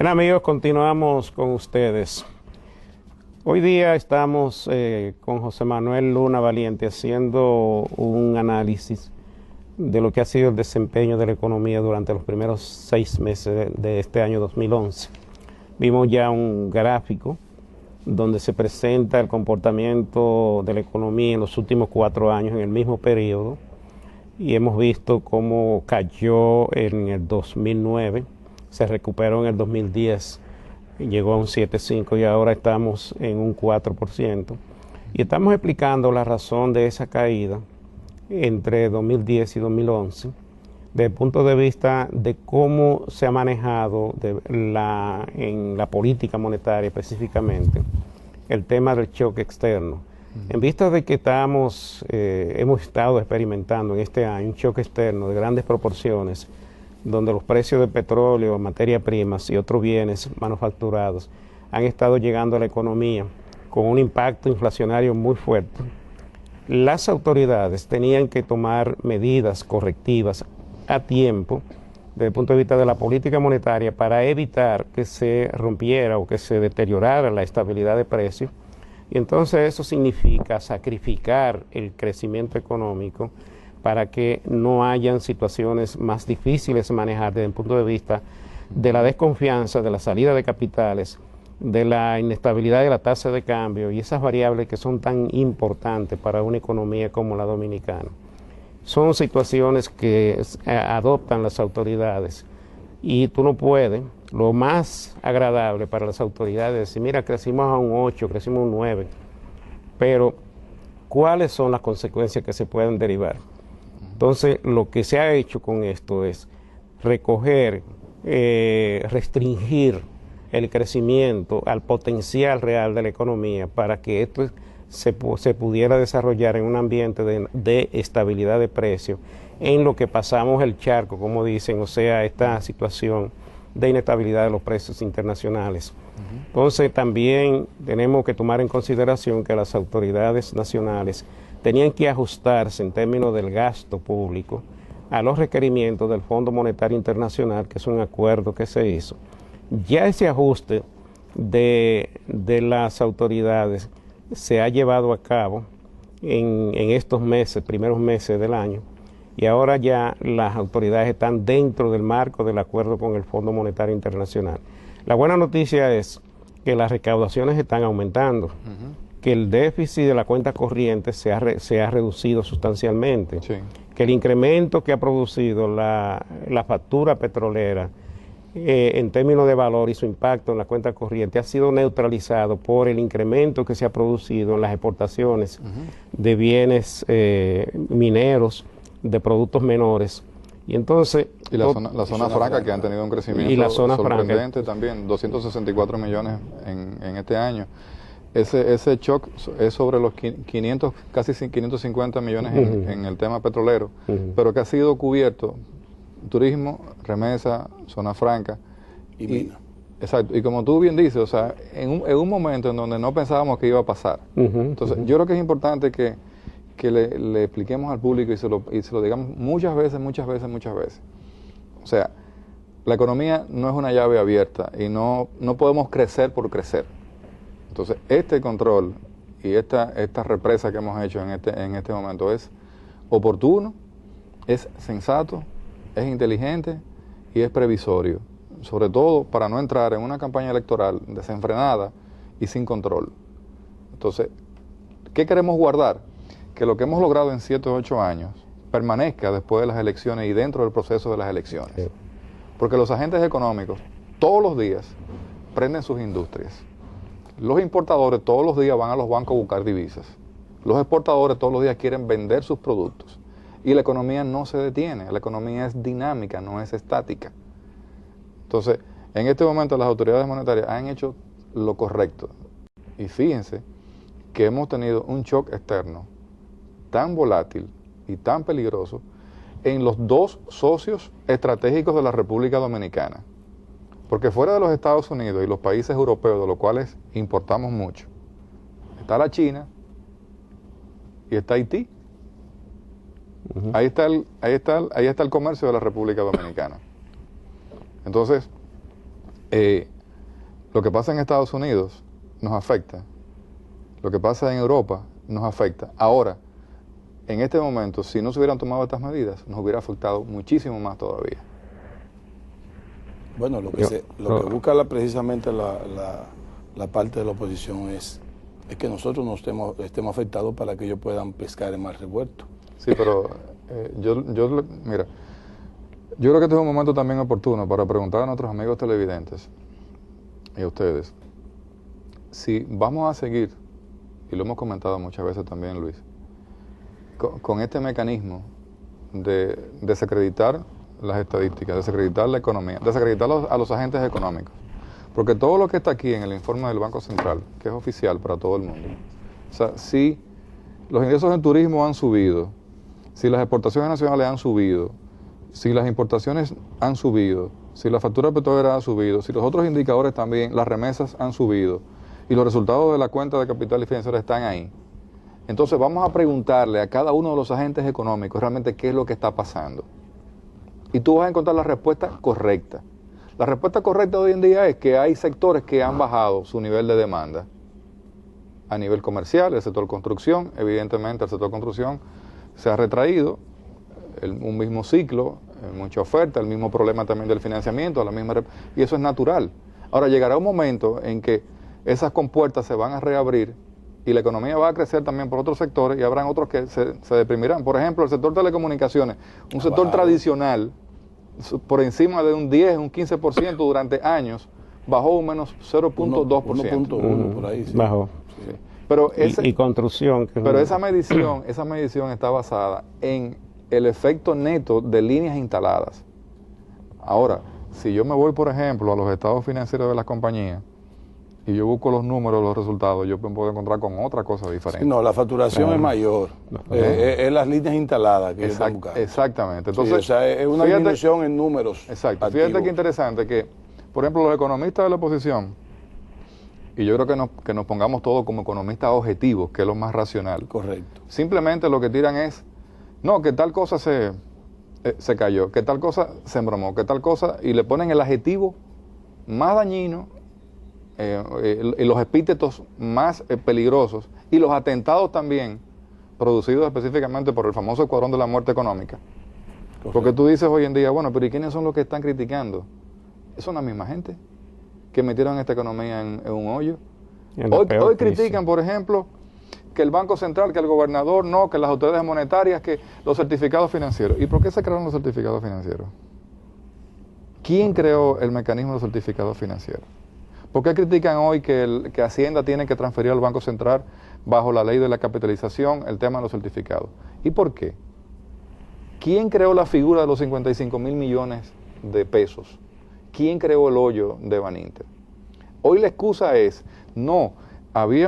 Bien, amigos, continuamos con ustedes. Hoy día estamos con José Manuel Luna Valiente haciendo un análisis de lo que ha sido el desempeño de la economía durante los primeros 6 meses de este año 2011. Vimos ya un gráfico donde se presenta el comportamiento de la economía en los últimos 4 años en el mismo periodo, y hemos visto cómo cayó en el 2009, se recuperó en el 2010, llegó a un 7,5 y ahora estamos en un 4%. Y estamos explicando la razón de esa caída entre 2010 y 2011, desde el punto de vista de cómo se ha manejado en la política monetaria específicamente el tema del choque externo. En vista de que hemos estado experimentando en este año un choque externo de grandes proporciones, donde los precios de petróleo, materias primas y otros bienes manufacturados han estado llegando a la economía con un impacto inflacionario muy fuerte, las autoridades tenían que tomar medidas correctivas a tiempo desde el punto de vista de la política monetaria para evitar que se rompiera o que se deteriorara la estabilidad de precios. Y entonces eso significa sacrificar el crecimiento económico para que no hayan situaciones más difíciles de manejar desde el punto de vista de la desconfianza, de la salida de capitales, de la inestabilidad de la tasa de cambio y esas variables que son tan importantes para una economía como la dominicana. Son situaciones que adoptan las autoridades y tú no puedes. Lo más agradable para las autoridades es decir, mira, crecimos a un 8, crecimos a un 9, pero ¿cuáles son las consecuencias que se pueden derivar? Entonces, lo que se ha hecho con esto es recoger, restringir el crecimiento al potencial real de la economía para que esto se pudiera desarrollar en un ambiente de estabilidad de precios, en lo que pasamos el charco, como dicen, o sea, esta situación de inestabilidad de los precios internacionales. Entonces, también tenemos que tomar en consideración que las autoridades nacionales tenían que ajustarse en términos del gasto público a los requerimientos del Fondo Monetario Internacional, que es un acuerdo que se hizo. Ya ese ajuste de las autoridades se ha llevado a cabo en estos meses, primeros meses del año, y ahora ya las autoridades están dentro del marco del acuerdo con el Fondo Monetario Internacional. La buena noticia es que las recaudaciones están aumentando, que el déficit de la cuenta corriente se ha reducido sustancialmente, que el incremento que ha producido la factura petrolera en términos de valor y su impacto en la cuenta corriente ha sido neutralizado por el incremento que se ha producido en las exportaciones de bienes mineros, de productos menores. Y entonces la zona franca que han tenido un crecimiento sorprendente también, 264 millones en este año. Ese shock es sobre los 500, casi 550 millones en el tema petrolero, pero que ha sido cubierto turismo, remesa, zona franca y mina. Exacto, y como tú bien dices, o sea, en un momento en donde no pensábamos que iba a pasar. Entonces, yo creo que es importante que le expliquemos al público y se lo digamos muchas veces. O sea, la economía no es una llave abierta y no podemos crecer por crecer. Entonces, este control y esta represa que hemos hecho en este momento es oportuno, es sensato, es inteligente y es previsorio, sobre todo para no entrar en una campaña electoral desenfrenada y sin control. Entonces, ¿qué queremos guardar? Que lo que hemos logrado en 7 o 8 años permanezca después de las elecciones y dentro del proceso de las elecciones. Porque los agentes económicos todos los días prenden sus industrias. Los importadores todos los días van a los bancos a buscar divisas. Los exportadores todos los días quieren vender sus productos. Y la economía no se detiene, la economía es dinámica, no es estática. Entonces, en este momento las autoridades monetarias han hecho lo correcto. Y fíjense que hemos tenido un shock externo tan volátil y tan peligroso en los 2 socios estratégicos de la República Dominicana. Porque fuera de los Estados Unidos y los países europeos, de los cuales importamos mucho, está la China y está Haití. Ahí está el comercio de la República Dominicana. Entonces, Lo que pasa en Estados Unidos nos afecta, lo que pasa en Europa nos afecta. Ahora, en este momento, si no se hubieran tomado estas medidas, nos hubiera afectado muchísimo más todavía. Bueno, lo que busca precisamente la parte de la oposición es que nosotros no estemos afectados para que ellos puedan pescar en mar revuelto. Sí, pero mira, yo creo que este es un momento también oportuno para preguntar a nuestros amigos televidentes y a ustedes, si vamos a seguir, y lo hemos comentado muchas veces también, Luis, con este mecanismo de desacreditar las estadísticas, desacreditar la economía, desacreditar a los agentes económicos. Porque todo lo que está aquí en el informe del Banco Central, que es oficial para todo el mundo, o sea, si los ingresos en turismo han subido, si las exportaciones nacionales han subido, si las importaciones han subido, si la factura petrolera ha subido, si los otros indicadores también, las remesas han subido, y los resultados de la cuenta de capital y financiera están ahí, entonces vamos a preguntarle a cada uno de los agentes económicos realmente qué es lo que está pasando. Y tú vas a encontrar la respuesta correcta. La respuesta correcta hoy en día es que hay sectores que han bajado su nivel de demanda. A nivel comercial, el sector construcción, evidentemente el sector construcción se ha retraído, un mismo ciclo, mucha oferta, el mismo problema también del financiamiento, y eso es natural. Ahora llegará un momento en que esas compuertas se van a reabrir y la economía va a crecer también por otros sectores y habrán otros que se deprimirán. Por ejemplo, el sector telecomunicaciones, un sector tradicional, por encima de un 10, un 15% durante años, bajó un menos 0.2%. 1.1 por ahí, sí. Bajó. Sí. Pero y construcción. Pero esa medición está basada en el efecto neto de líneas instaladas. Ahora, si yo me voy, por ejemplo, a los estados financieros de las compañías, y yo busco los números, los resultados, yo me puedo encontrar con otra cosa diferente. Sí, no, la facturación es mayor. Es las líneas instaladas que están buscando. Exactamente. Entonces, sí, o sea, es una disminución en números. Exacto. Activos. Fíjate qué interesante que, por ejemplo, los economistas de la oposición, y yo creo que nos pongamos todos como economistas objetivos, que es lo más racional. Correcto. Simplemente lo que tiran es, no, que tal cosa se cayó, que tal cosa se embromó, que tal cosa, y le ponen el adjetivo más dañino, los epítetos más peligrosos y los atentados también producidos específicamente por el famoso escuadrón de la muerte económica. Correcto. Porque tú dices hoy en día, bueno, pero ¿y quiénes son los que están criticando? Son la misma gente que metieron esta economía en un hoyo. Hoy critican, por ejemplo, que el Banco Central, que el gobernador, no, que las autoridades monetarias, que los certificados financieros. ¿Y por qué se crearon los certificados financieros? ¿Quién creó el mecanismo de los certificados financieros? ¿Por qué critican hoy que Hacienda tiene que transferir al Banco Central bajo la ley de la capitalización el tema de los certificados? ¿Y por qué? ¿Quién creó la figura de los 55.000 millones de pesos? ¿Quién creó el hoyo de Baninter? Hoy la excusa es, no,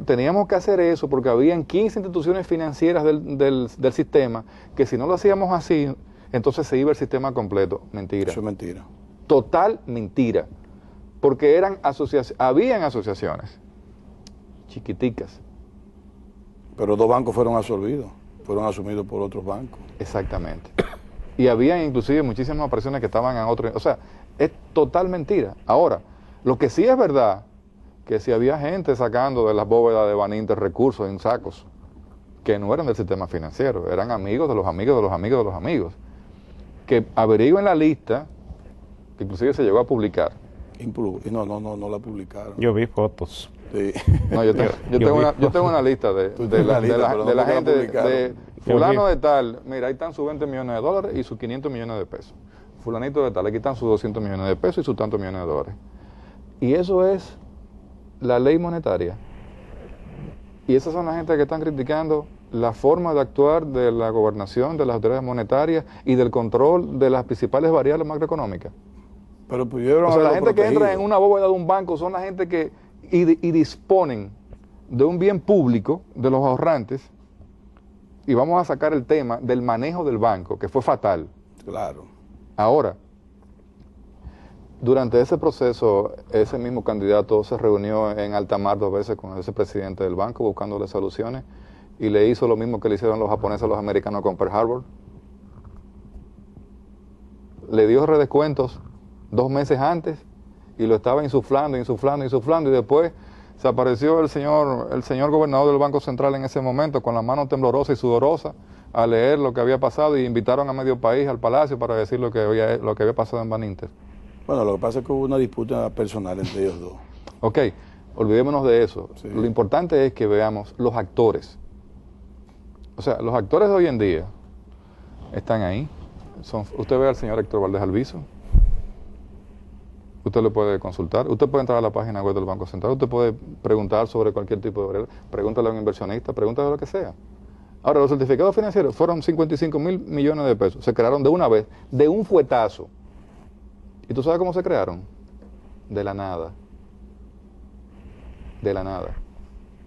teníamos que hacer eso porque habían 15 instituciones financieras del sistema que si no lo hacíamos así, entonces se iba el sistema completo. Mentira. Eso es mentira. Total mentira. Porque habían asociaciones chiquiticas. Pero 2 bancos fueron absorbidos, fueron asumidos por otros bancos. Exactamente. Y habían inclusive muchísimas operaciones que estaban en otro... O sea, es total mentira. Ahora, lo que sí es verdad, que si había gente sacando de las bóvedas de Baninter recursos en sacos, que no eran del sistema financiero, eran amigos de los amigos de los amigos de los amigos, que averigüen la lista, que inclusive se llegó a publicar. No la publicaron. Yo vi fotos. Sí. No, yo tengo una lista de la gente, de fulano de tal, mira, ahí están sus 20 millones de dólares y sus 500 millones de pesos. Fulanito de tal, aquí están sus 200 millones de pesos y sus tantos millones de dólares. Y eso es la ley monetaria. Y esas son las gente que están criticando la forma de actuar de la gobernación, de las autoridades monetarias y del control de las principales variables macroeconómicas. Pero pudieron o sea, la gente que entra en una bóveda de un banco son la gente que y disponen de un bien público, de los ahorrantes, y vamos a sacar el tema del manejo del banco, que fue fatal. Claro. Ahora, durante ese proceso, ese mismo candidato se reunió en alta mar 2 veces con ese presidente del banco buscándole soluciones y le hizo lo mismo que le hicieron los japoneses a los americanos con Pearl Harbor. Le dio redescuentos 2 meses antes y lo estaba insuflando, y después se apareció el señor gobernador del Banco Central en ese momento con la mano temblorosa y sudorosa a leer lo que había pasado y invitaron a medio país al palacio para decir lo que había pasado en Baninter. Bueno, lo que pasa es que hubo una disputa personal entre ellos dos. Ok, olvidémonos de eso. Sí. Lo importante es que veamos los actores. O sea, los actores de hoy en día están ahí. Usted ve al señor Héctor Valdés Alviso. Usted lo puede consultar. Usted puede entrar a la página web del Banco Central. Usted puede preguntar sobre cualquier tipo de variable. Pregúntale a un inversionista, pregúntale lo que sea. Ahora, los certificados financieros fueron 55.000 millones de pesos. Se crearon de una vez, de un fuetazo. ¿Y tú sabes cómo se crearon? De la nada. De la nada.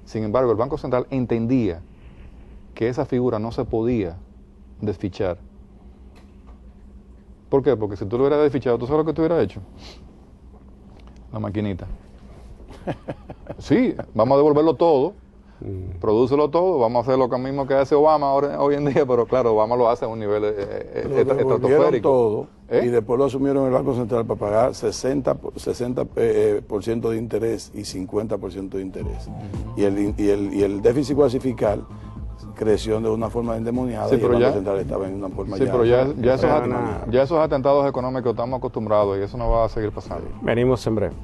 Sin embargo, el Banco Central entendía que esa figura no se podía desfichar. ¿Por qué? Porque si tú lo hubieras desfichado, ¿tú sabes lo que tú hubieras hecho? La maquinita. Sí, vamos a devolverlo todo, prodúcelo todo, vamos a hacer lo mismo que hace Obama hoy en día, pero claro, Obama lo hace a un nivel estratosférico. Todo, y después lo asumieron el Banco Central para pagar 60% de interés y 50% de interés. Y el déficit cuasi-fiscal creció de una forma endemoniada, sí, y el Banco Central estaba en una forma ya esos atentados económicos estamos acostumbrados y eso no va a seguir pasando. Venimos en breve.